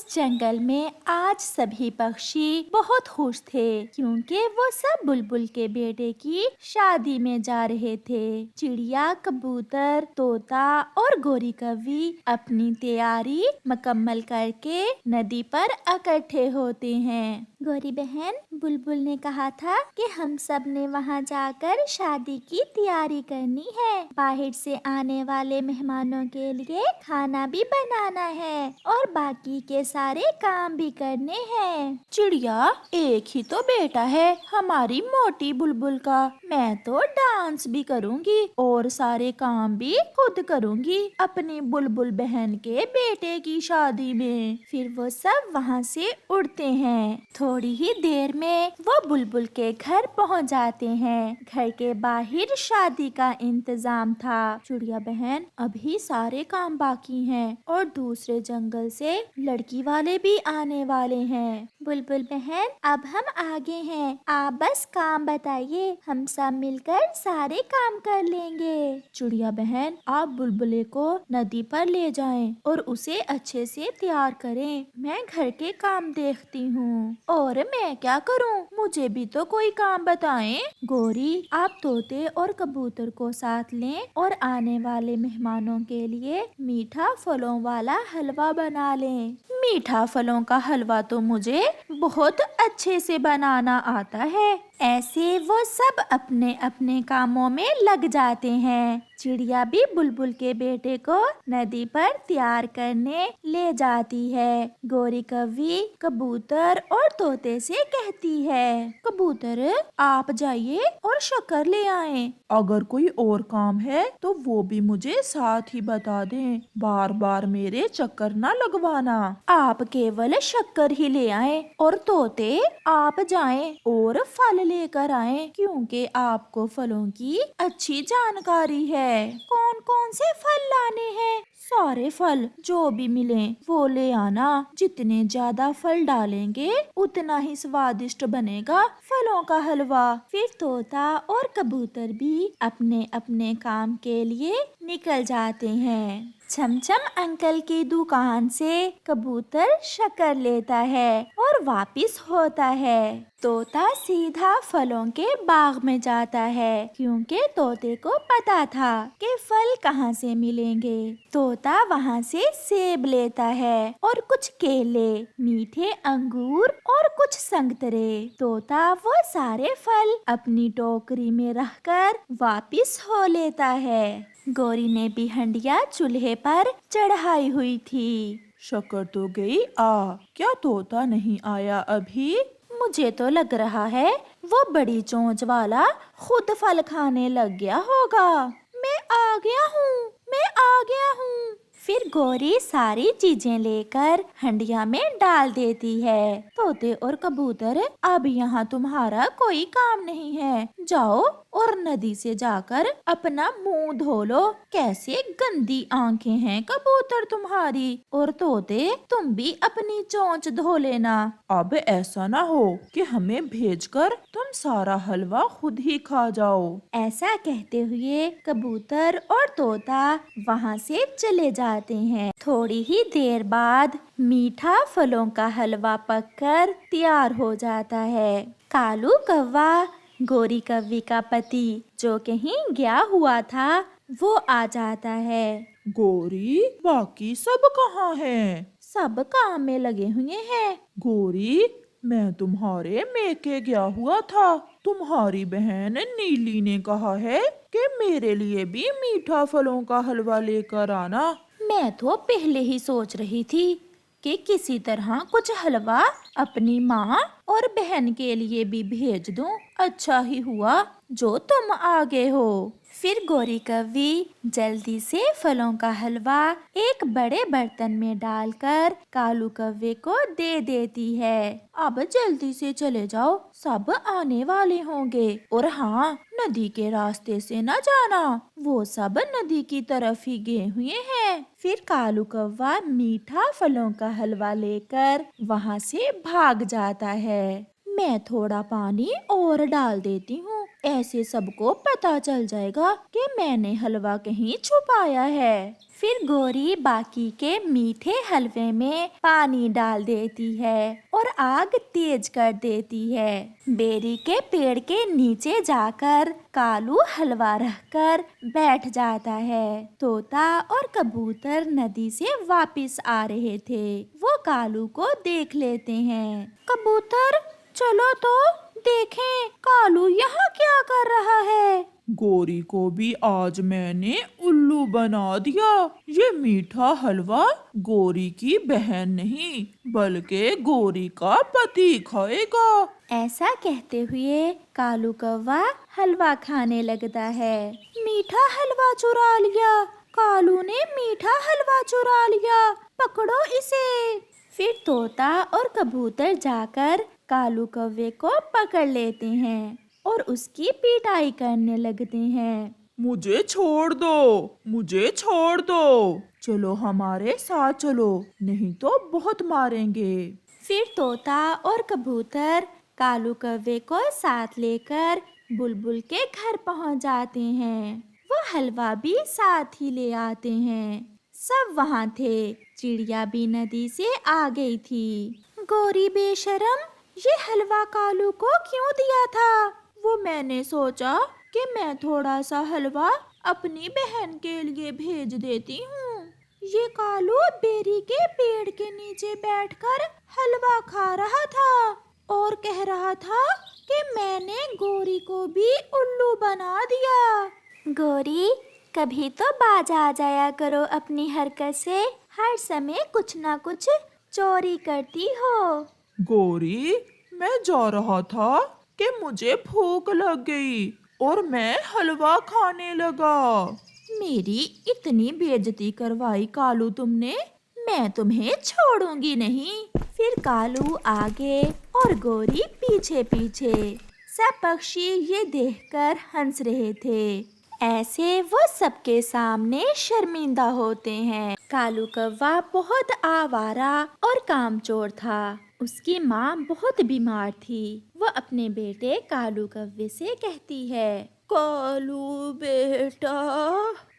उस जंगल में आज सभी पक्षी बहुत खुश थे क्योंकि वो सब बुलबुल के बेटे की शादी में जा रहे थे। चिड़िया, कबूतर, तोता और गोरी कौवी अपनी तैयारी मुकम्मल करके नदी पर इकट्ठे होते हैं। गोरी बहन, बुलबुल ने कहा था कि हम सब ने वहाँ जाकर शादी की तैयारी करनी है। बाहर से आने वाले मेहमानों के लिए खाना भी बनाना है और बाकी के सारे काम भी करने हैं। चिड़िया, एक ही तो बेटा है हमारी मोटी बुलबुल का। मैं तो डांस भी करूँगी और सारे काम भी खुद करूँगी अपनी बुलबुल बहन के बेटे की शादी में। फिर वो सब वहाँ से उड़ते हैं। थोड़ी ही देर में वो बुलबुल के घर पहुँच जाते हैं। घर के बाहर शादी का इंतजाम था। चिड़िया बहन, अभी सारे काम बाकी हैं और दूसरे जंगल से लड़की वाले भी आने वाले हैं। बुलबुल बहन, अब हम आगे हैं, आप बस काम बताइए, हम सब मिलकर सारे काम कर लेंगे। चिड़िया बहन, आप बुलबुले को नदी पर ले जाएं और उसे अच्छे से तैयार करें। मैं घर के काम देखती हूँ। और मैं क्या करूँ? मुझे भी तो कोई काम बताएं। गोरी, आप तोते और कबूतर को साथ लें और आने वाले मेहमानों के लिए मीठा फलों वाला हलवा बना लें। मीठा फलों का हलवा तो मुझे बहुत अच्छे से बनाना आता है। ऐसे वो सब अपने अपने कामों में लग जाते हैं। चिड़िया भी बुलबुल के बेटे को नदी पर तैयार करने ले जाती है। गोरी कौवी कबूतर और तोते से कहती है, कबूतर, आप जाइए और शक्कर ले आएं। अगर कोई और काम है तो वो भी मुझे साथ ही बता दें। बार बार मेरे चक्कर ना लगवाना। आप केवल शक्कर ही ले आएं और तोते आप जाएं और फल लेकर आएं क्योंकि आपको फलों की अच्छी जानकारी है। कौन कौन से फल लाने हैं? सारे फल जो भी मिले वो ले आना। जितने ज्यादा फल डालेंगे उतना ही स्वादिष्ट बनेगा फलों का हलवा। फिर तोता और कबूतर भी अपने अपने काम के लिए निकल जाते हैं। छमछम अंकल की दुकान से कबूतर शक्कर लेता है और वापिस होता है। तोता सीधा फलों के बाग में जाता है क्योंकि तोते को पता था कि फल कहाँ से मिलेंगे। तोता वहाँ से सेब लेता है और कुछ केले, मीठे अंगूर और कुछ संतरे। तोता वो सारे फल अपनी टोकरी में रखकर वापिस हो लेता है। गोरी ने भी हंडिया चूल्हे पर चढ़ाई हुई थी। शक्कर तो गई क्या तोता नहीं आया अभी? मुझे तो लग रहा है वो बड़ी चोंच वाला खुद फल खाने लग गया होगा। मैं आ गया हूँ, मैं आ गया हूँ। फिर गोरी सारी चीजें लेकर हंडिया में डाल देती है। तोते और कबूतर, अब यहाँ तुम्हारा कोई काम नहीं है। जाओ और नदी से जाकर अपना मुंह धो लो। कैसे गंदी आंखें हैं कबूतर तुम्हारी, और तोते तुम भी अपनी चोंच धो लेना। अब ऐसा ना हो कि हमें भेजकर तुम सारा हलवा खुद ही खा जाओ। ऐसा कहते हुए कबूतर और तोता वहाँ से चले जाते हैं। थोड़ी ही देर बाद मीठा फलों का हलवा पककर तैयार हो जाता है। कालू कौवा, गोरी कौवी का पति, जो कहीं गया हुआ था, वो आ जाता है। गोरी, बाकी सब कहाँ हैं? सब काम में लगे हुए हैं। गोरी, मैं तुम्हारे मेके गया हुआ था। तुम्हारी बहन नीली ने कहा है कि मेरे लिए भी मीठा फलों का हलवा लेकर आना। मैं तो पहले ही सोच रही थी कि किसी तरह कुछ हलवा अपनी माँ और बहन के लिए भी भेज दूं। अच्छा ही हुआ जो तुम आ गए हो। फिर गोरी कौवी जल्दी से फलों का हलवा एक बड़े बर्तन में डालकर कालू कौवे को दे देती है। अब जल्दी से चले जाओ, सब आने वाले होंगे। और हाँ, नदी के रास्ते से न जाना, वो सब नदी की तरफ ही गए हुए हैं। फिर कालू कौवा मीठा फलों का हलवा लेकर वहाँ से भाग जाता है। मैं थोड़ा पानी और डाल देती हूँ ऐसे सबको पता चल जाएगा कि मैंने हलवा कहीं छुपाया है। फिर गौरी बाकी के मीठे हलवे में पानी डाल देती है और आग तेज कर देती है। बेरी के पेड़ के नीचे जाकर कालू हलवा रखकर बैठ जाता है। तोता और कबूतर नदी से वापस आ रहे थे। वो कालू को देख लेते हैं। कबूतर, चलो तो देखें कालू यहाँ क्या कर रहा है। गौरी को भी आज मैंने उल्लू बना दिया। ये मीठा हलवा गौरी की बहन नहीं बल्कि गौरी का पति खाएगा। ऐसा कहते हुए कालू कौवा हलवा खाने लगता है। मीठा हलवा चुरा लिया, कालू ने मीठा हलवा चुरा लिया, पकड़ो इसे। फिर तोता और कबूतर जाकर कालू कौवे को पकड़ लेते हैं और उसकी पिटाई करने लगते हैं। मुझे छोड़ दो, मुझे छोड़ दो, चलो हमारे साथ चलो, नहीं तो बहुत मारेंगे। फिर तोता और कबूतर कालू कौवे को साथ लेकर बुलबुल के घर पहुंच जाते हैं। वो हलवा भी साथ ही ले आते हैं। सब वहाँ थे। चिड़िया भी नदी से आ गई थी। गौरी बेशरम, ये हलवा कालू को क्यों दिया था? वो मैंने सोचा कि मैं थोड़ा सा हलवा अपनी बहन के लिए भेज देती हूँ। ये कालू बेरी के पेड़ के नीचे बैठकर हलवा खा रहा था और कह रहा था कि मैंने गौरी को भी उल्लू बना दिया। गौरी, कभी तो बाज आ जाया करो अपनी हरकत से। हर समय कुछ ना कुछ चोरी करती हो। गौरी, मैं जा रहा था कि मुझे भूख लग गई और मैं हलवा खाने लगा। मेरी इतनी बेइज्जती करवाई कालू तुमने, मैं तुम्हें छोड़ूंगी नहीं। फिर कालू आगे और गौरी पीछे पीछे। सब पक्षी ये देखकर हंस रहे थे। ऐसे वो सबके सामने शर्मिंदा होते हैं। कालू कौवा बहुत आवारा और कामचोर था। उसकी माँ बहुत बीमार थी। वो अपने बेटे कालू कौवे से कहती है, कालू बेटा,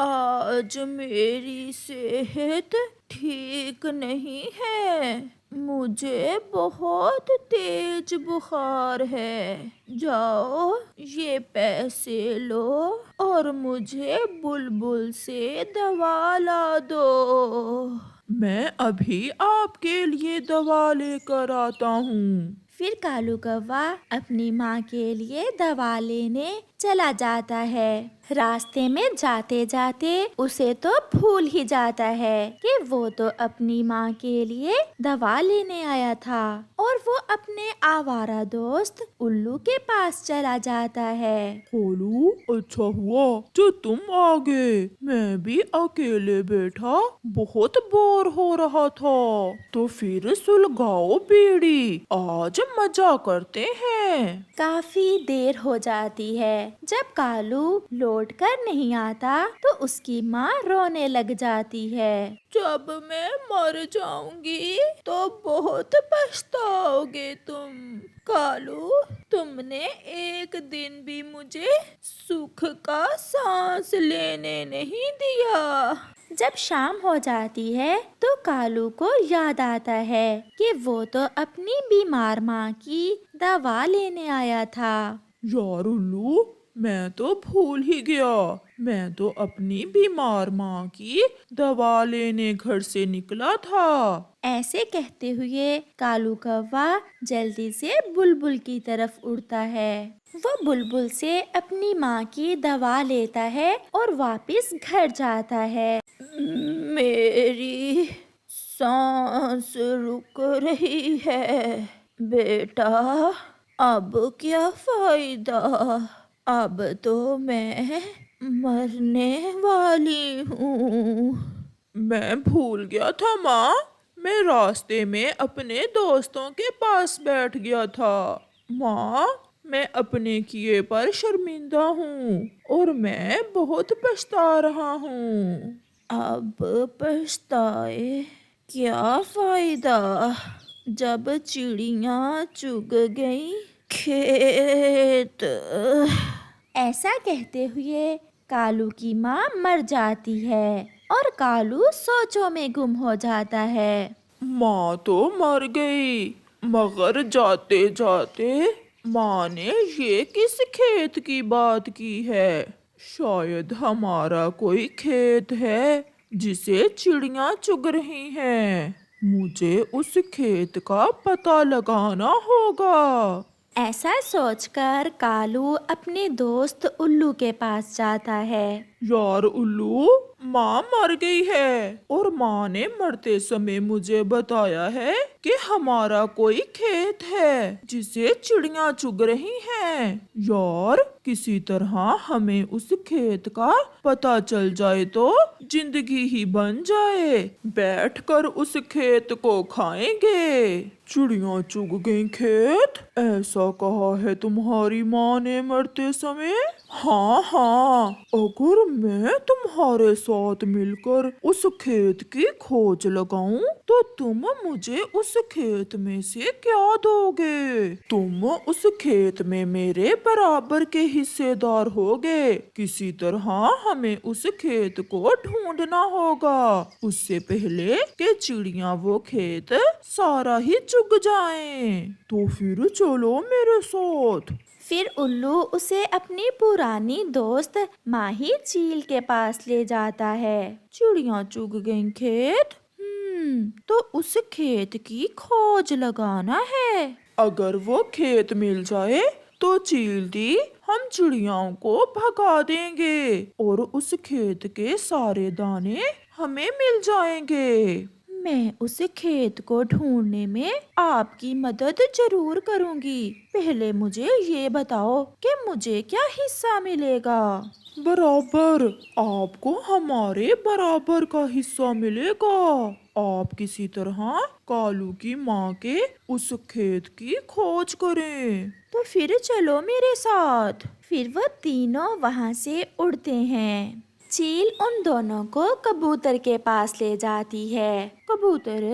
आज मेरी सेहत ठीक नहीं है। मुझे बहुत तेज बुखार है। जाओ ये पैसे लो और मुझे बुलबुल से दवा ला दो। मैं अभी आपके लिए दवा लेकर आता हूँ। फिर कालू कौवा अपनी माँ के लिए दवा लेने चला जाता है। रास्ते में जाते जाते उसे तो भूल ही जाता है कि वो तो अपनी माँ के लिए दवा लेने आया था और वो अपने आवारा दोस्त उल्लू के पास चला जाता है। कालू, अच्छा हुआ जो तुम आ गए। मैं भी अकेले बैठा बहुत बोर हो रहा था, तो फिर सुलगाओ बीड़ी, आज मजा करते हैं। काफी देर हो जाती है। जब कालू लौट कर नहीं आता तो उसकी माँ रोने लग जाती है। जब मैं मर जाऊंगी तो बहुत पछताओगे तुम। कालू, तुमने एक दिन भी मुझे सुख का सांस लेने नहीं दिया। जब शाम हो जाती है तो कालू को याद आता है कि वो तो अपनी बीमार माँ की दवा लेने आया था। यार उल्लू, मैं तो भूल ही गया। मैं तो अपनी बीमार माँ की दवा लेने घर से निकला था। ऐसे कहते हुए कालू कौवा जल्दी से बुलबुल की तरफ उड़ता है। वो बुलबुल से अपनी माँ की दवा लेता है और वापस घर जाता है। मेरी सांस रुक रही है बेटा, अब क्या फायदा, अब तो मैं मरने वाली हूँ। मैं भूल गया था माँ, मैं रास्ते में अपने दोस्तों के पास बैठ गया था। माँ, मैं अपने किए पर शर्मिंदा हूँ और मैं बहुत पछता रहा हूँ। अब पछताए क्या फायदा, जब चिड़िया चुग गई खेत। ایسا کہتے ہوئے کالو کی ماں مر جاتی ہے اور کالو سوچوں میں گم ہو جاتا ہے۔ ماں تو مر گئی، مگر جاتے جاتے ماں نے یہ کس کھیت کی بات کی ہے؟ شاید ہمارا کوئی کھیت ہے جسے چڑیاں چگ رہی ہیں۔ مجھے اس کھیت کا پتہ لگانا ہوگا۔ ایسا سوچ کر کالو اپنے دوست الو کے پاس جاتا ہے۔ یار الو، ماں مر گئی ہے اور ماں نے مرتے سمے مجھے بتایا ہے کہ ہمارا کوئی کھیت ہے جسے چڑیاں چگ رہی ہیں۔ یار کسی طرح ہمیں اس کھیت کا پتہ چل جائے تو زندگی ہی بن جائے، بیٹھ کر اس کھیت کو کھائیں گے۔ چڑیاں چگ گئیں کھیت، ایسا کہا ہے تمہاری ماں نے مرتے سمے؟ ہاں ہاں، اگر میں تمہارے ساتھ مل کر اس کھیت کی کھوج لگاؤں تو تم مجھے اس کھیت میں سے کیا دو گے؟ تم اس کھیت میں میرے برابر کے حصے دار ہوگے۔ کسی طرح ہمیں اس کھیت کو ڈھونڈنا ہوگا، اس سے پہلے کہ چڑیاں وہ کھیت سارا ہی چگ جائیں۔ تو پھر چلو میرے ساتھ۔ پھر الو اسے اپنی پرانی دوست ماہی چیل کے پاس لے جاتا ہے۔ چڑیاں چگ گئیں کھیت، تو اس کھیت کی کھوج لگانا ہے۔ اگر وہ کھیت مل جائے تو چیل دی ہم چڑیاؤں کو بھگا دیں گے اور اس کھیت کے سارے دانے ہمیں مل جائیں گے۔ میں اس کھیت کو ڈھونڈنے میں آپ کی مدد ضرور کروں گی۔ پہلے مجھے یہ بتاؤ کہ مجھے کیا حصہ ملے گا؟ برابر، آپ کو ہمارے برابر کا حصہ ملے گا۔ آپ کسی طرح کالو کی ماں کے اس کھیت کی کھوج کریں۔ تو پھر چلو میرے ساتھ۔ پھر وہ تینوں وہاں سے اڑتے ہیں۔ چیل ان دونوں کو کبوتر کے پاس لے جاتی ہے۔ کبوتر،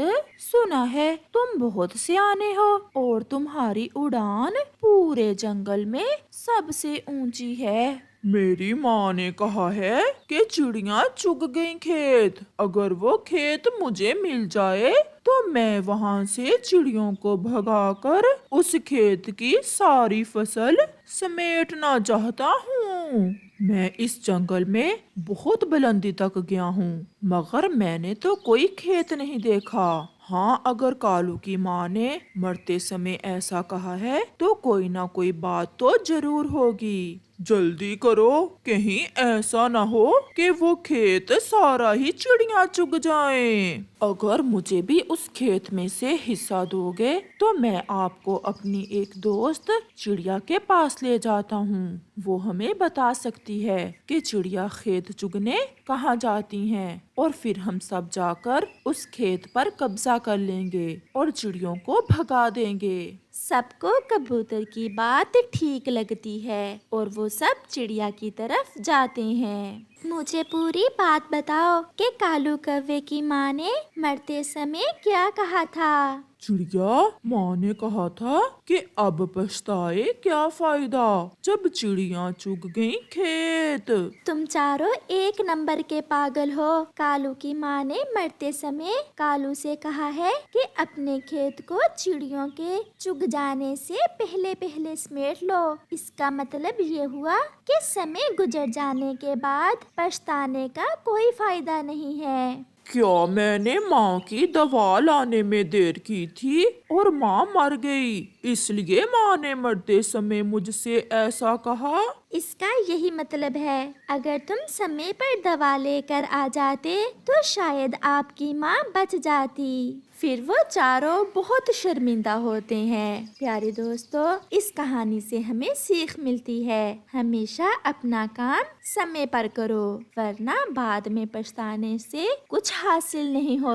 سنا ہے تم بہت سیانے ہو اور تمہاری اڑان پورے جنگل میں سب سے اونچی ہے۔ میری ماں نے کہا ہے کہ چڑیاں چگ گئیں کھیت، اگر وہ کھیت مجھے مل جائے تو میں وہاں سے چڑیوں کو بھگا کر اس کھیت کی ساری فصل سمیٹنا چاہتا ہوں۔ میں اس جنگل میں بہت بلندی تک گیا ہوں، مگر میں نے تو کوئی کھیت نہیں دیکھا۔ ہاں، اگر کالو کی ماں نے مرتے سمے ایسا کہا ہے تو کوئی نہ کوئی بات تو ضرور ہوگی۔ جلدی کرو، کہیں ایسا نہ ہو کہ وہ کھیت سارا ہی چڑیاں چگ جائیں۔ اگر مجھے بھی اس کھیت میں سے حصہ دو گے تو میں آپ کو اپنی ایک دوست چڑیا کے پاس لے جاتا ہوں۔ وہ ہمیں بتا سکتی ہے کہ چڑیا کھیت چگنے کہاں جاتی ہیں اور پھر ہم سب جا کر اس کھیت پر قبضہ کر لیں گے اور چڑیوں کو بھگا دیں گے۔ سب کو کبوتر کی بات ٹھیک لگتی ہے اور وہ سب چڑیا کی طرف جاتے ہیں۔ مجھے پوری بات بتاؤ کہ کالو کوے کی ماں نے مرتے سمے کیا کہا تھا؟ چڑیا ماں نے کہا تھا کہ اب پچھتائے کیا فائدہ جب چڑیاں چگ گئیں کھیت۔ تم چاروں ایک نمبر کے پاگل ہو۔ کالو کی ماں نے مرتے سمے کالو سے کہا ہے کہ اپنے کھیت کو چڑیوں کے چگ جانے سے پہلے سمیٹ لو۔ اس کا مطلب یہ ہوا کہ سمے گزر جانے کے بعد پچھتانے کا کوئی فائدہ نہیں ہے۔ کیا میں نے ماں کی دوا لانے میں دیر کی تھی اور ماں مر گئی، اس لیے ماں نے مرتے سمے مجھ سے ایسا کہا؟ اس کا یہی مطلب ہے، اگر تم سمے پر دوا لے کر آ جاتے تو شاید آپ کی ماں بچ جاتی۔ پھر وہ چاروں بہت شرمندہ ہوتے ہیں۔ پیارے دوستو، اس کہانی سے ہمیں سیکھ ملتی ہے، ہمیشہ اپنا کام سمے پر کرو ورنہ بعد میں پچھتانے سے کچھ حاصل نہیں ہوتا۔